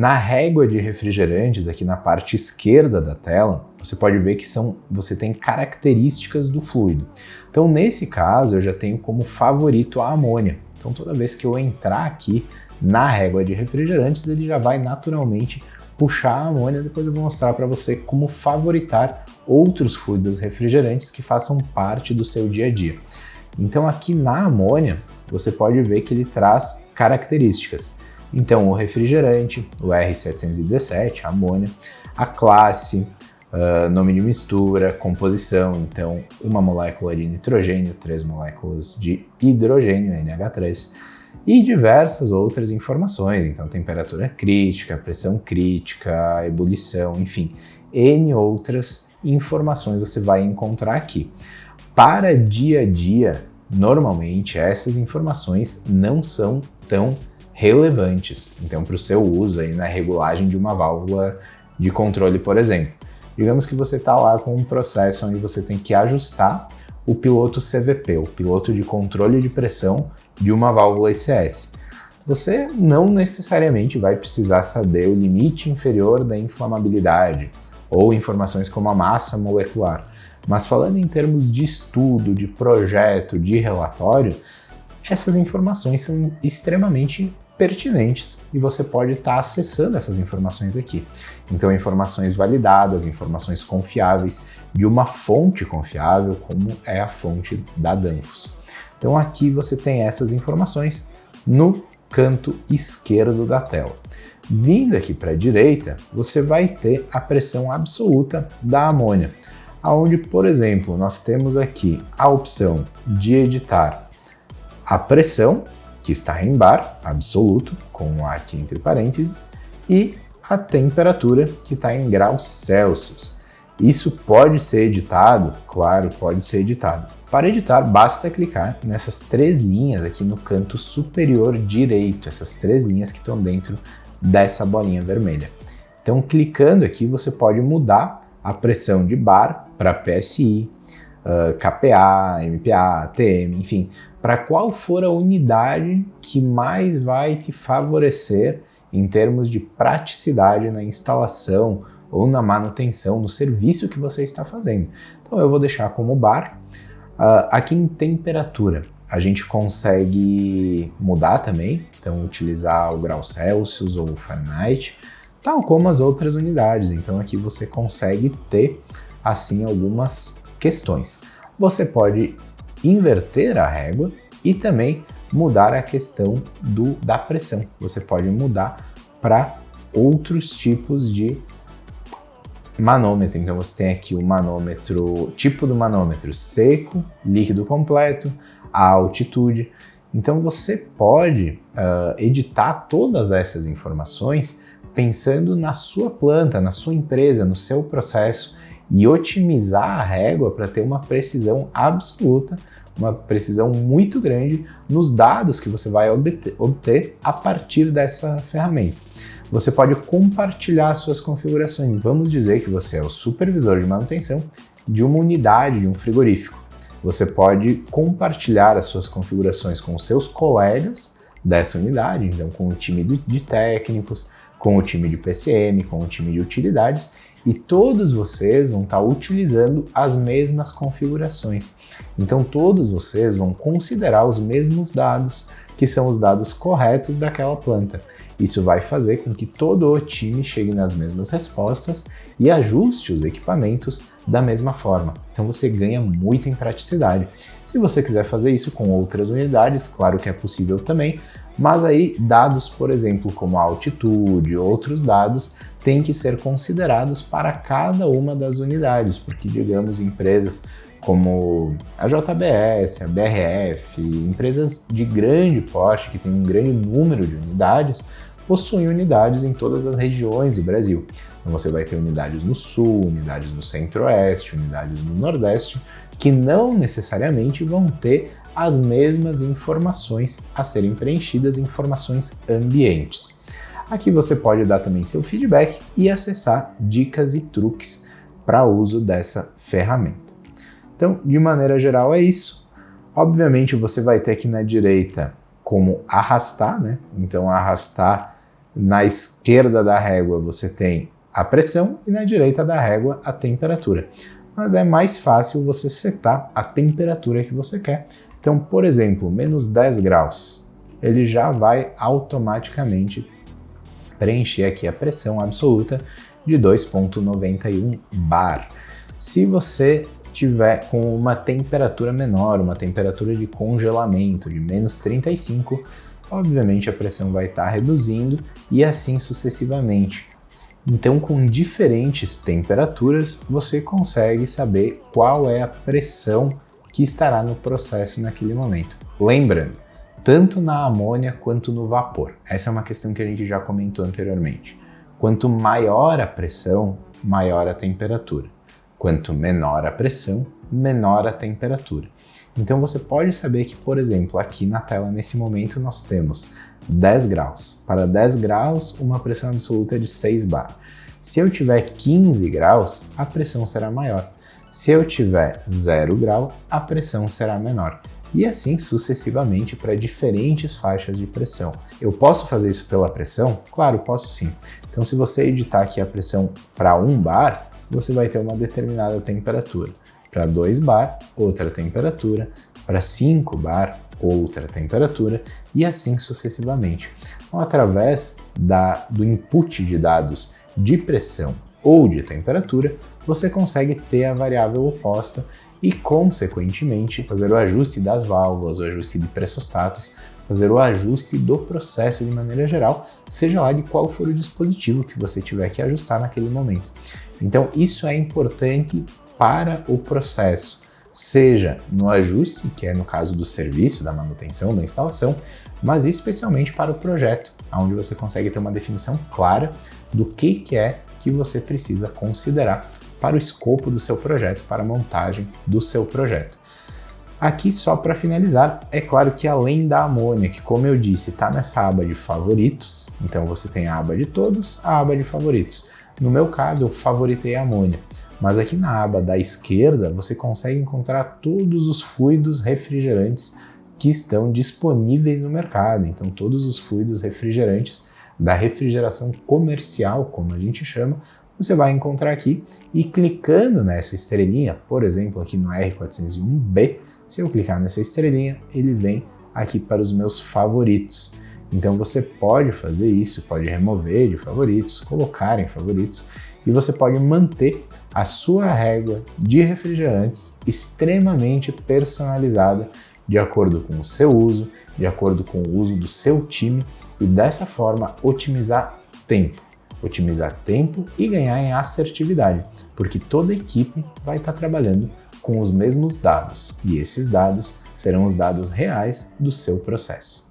Na régua de refrigerantes, aqui na parte esquerda da tela, você pode ver que você tem características do fluido. Então, nesse caso, eu já tenho como favorito a amônia. Então, toda vez que eu entrar aqui na régua de refrigerantes, ele já vai naturalmente puxar a amônia. Depois eu vou mostrar para você como favoritar outros fluidos refrigerantes que façam parte do seu dia a dia. Então, aqui na amônia, você pode ver que ele traz características. Então, o refrigerante, o R717, a amônia, a classe, nome de mistura, composição, então uma molécula de nitrogênio, 3 moléculas de hidrogênio, NH3, e diversas outras informações, então temperatura crítica, pressão crítica, ebulição, enfim, N outras informações você vai encontrar aqui. Para dia a dia, normalmente essas informações não são tão relevantes, então para o seu uso aí na regulagem de uma válvula de controle, por exemplo. Digamos que você está lá com um processo onde você tem que ajustar o piloto CVP, o piloto de controle de pressão de uma válvula ICS. Você não necessariamente vai precisar saber o limite inferior da inflamabilidade ou informações como a massa molecular, mas falando em termos de estudo, de projeto, de relatório, essas informações são extremamente pertinentes e você pode estar acessando essas informações aqui. Então, informações validadas, informações confiáveis, de uma fonte confiável, como é a fonte da Danfoss. Então, aqui você tem essas informações no canto esquerdo da tela. Vindo aqui para a direita, você vai ter a pressão absoluta da amônia, onde, por exemplo, nós temos aqui a opção de editar a pressão, que está em bar absoluto, com A aqui entre parênteses, e a temperatura, que está em graus Celsius. Isso pode ser editado? Claro, pode ser editado. Para editar, basta clicar nessas 3 linhas aqui no canto superior direito, essas 3 linhas que estão dentro dessa bolinha vermelha. Então, clicando aqui, você pode mudar a pressão de bar para PSI, KPA, MPa, ATM, enfim, para qual for a unidade que mais vai te favorecer em termos de praticidade na instalação ou na manutenção, no serviço que você está fazendo. Então eu vou deixar como bar. Aqui em temperatura, a gente consegue mudar também, então utilizar o grau Celsius ou o Fahrenheit, tal como as outras unidades. Então aqui você consegue ter, assim, algumas questões. Você pode inverter a régua e também mudar a questão da pressão. Você pode mudar para outros tipos de manômetro. Então você tem aqui o manômetro, tipo do manômetro seco, líquido completo, a altitude. Então você pode editar todas essas informações pensando na sua planta, na sua empresa, no seu processo e otimizar a régua para ter uma precisão absoluta, uma precisão muito grande nos dados que você vai obter a partir dessa ferramenta. Você pode compartilhar suas configurações. Vamos dizer que você é o supervisor de manutenção de uma unidade, de um frigorífico. Você pode compartilhar as suas configurações com os seus colegas dessa unidade, então com o time de técnicos, com o time de PCM, com o time de utilidades, e todos vocês vão estar utilizando as mesmas configurações. Então todos vocês vão considerar os mesmos dados, que são os dados corretos daquela planta. Isso vai fazer com que todo o time chegue nas mesmas respostas e ajuste os equipamentos da mesma forma. Então você ganha muito em praticidade. Se você quiser fazer isso com outras unidades, claro que é possível também, mas aí dados, por exemplo, como a altitude, outros dados, têm que ser considerados para cada uma das unidades, porque, digamos, empresas como a JBS, a BRF, empresas de grande porte, que têm um grande número de unidades, possuem unidades em todas as regiões do Brasil. Então você vai ter unidades no Sul, unidades no Centro-Oeste, unidades no Nordeste, que não necessariamente vão ter as mesmas informações a serem preenchidas, informações ambientes. Aqui você pode dar também seu feedback e acessar dicas e truques para uso dessa ferramenta. Então, de maneira geral, é isso. Obviamente, você vai ter aqui na direita como arrastar, né? Então, arrastar Na esquerda da régua você tem a pressão e na direita da régua a temperatura. Mas é mais fácil você setar a temperatura que você quer. Então, por exemplo, menos 10 graus, ele já vai automaticamente preencher aqui a pressão absoluta de 2,91 bar. Se você tiver com uma temperatura menor, uma temperatura de congelamento de menos 35, obviamente a pressão vai estar reduzindo e assim sucessivamente. Então, com diferentes temperaturas, você consegue saber qual é a pressão que estará no processo naquele momento. Lembrando, tanto na amônia quanto no vapor. Essa é uma questão que a gente já comentou anteriormente. Quanto maior a pressão, maior a temperatura. Quanto menor a pressão, menor a temperatura. Então você pode saber que, por exemplo, aqui na tela nesse momento nós temos 10 graus. Para 10 graus, uma pressão absoluta de 6 bar. Se eu tiver 15 graus, a pressão será maior. Se eu tiver 0 grau, a pressão será menor. E assim sucessivamente para diferentes faixas de pressão. Eu posso fazer isso pela pressão? Claro, posso sim. Então se você editar aqui a pressão para 1 bar, você vai ter uma determinada temperatura. Para 2 bar, outra temperatura. Para 5 bar, outra temperatura. E assim sucessivamente. Então, através do input de dados de pressão ou de temperatura, você consegue ter a variável oposta e, consequentemente, fazer o ajuste das válvulas, o ajuste de pressostatos, fazer o ajuste do processo de maneira geral, seja lá de qual for o dispositivo que você tiver que ajustar naquele momento. Então, isso é importante para o processo, seja no ajuste, que é no caso do serviço, da manutenção, da instalação, mas especialmente para o projeto, onde você consegue ter uma definição clara do que é que você precisa considerar para o escopo do seu projeto, para a montagem do seu projeto. Aqui, só para finalizar, é claro que além da amônia, que como eu disse, está nessa aba de favoritos, então você tem a aba de todos, a aba de favoritos. No meu caso, eu favoritei a amônia, mas aqui na aba da esquerda você consegue encontrar todos os fluidos refrigerantes que estão disponíveis no mercado. Então, todos os fluidos refrigerantes da refrigeração comercial, como a gente chama, você vai encontrar aqui e clicando nessa estrelinha, por exemplo, aqui no R401B, se eu clicar nessa estrelinha, ele vem aqui para os meus favoritos. Então você pode fazer isso, pode remover de favoritos, colocar em favoritos e você pode manter a sua régua de refrigerantes extremamente personalizada de acordo com o seu uso, de acordo com o uso do seu time e dessa forma otimizar tempo e ganhar em assertividade, porque toda equipe vai estar trabalhando com os mesmos dados e esses dados serão os dados reais do seu processo.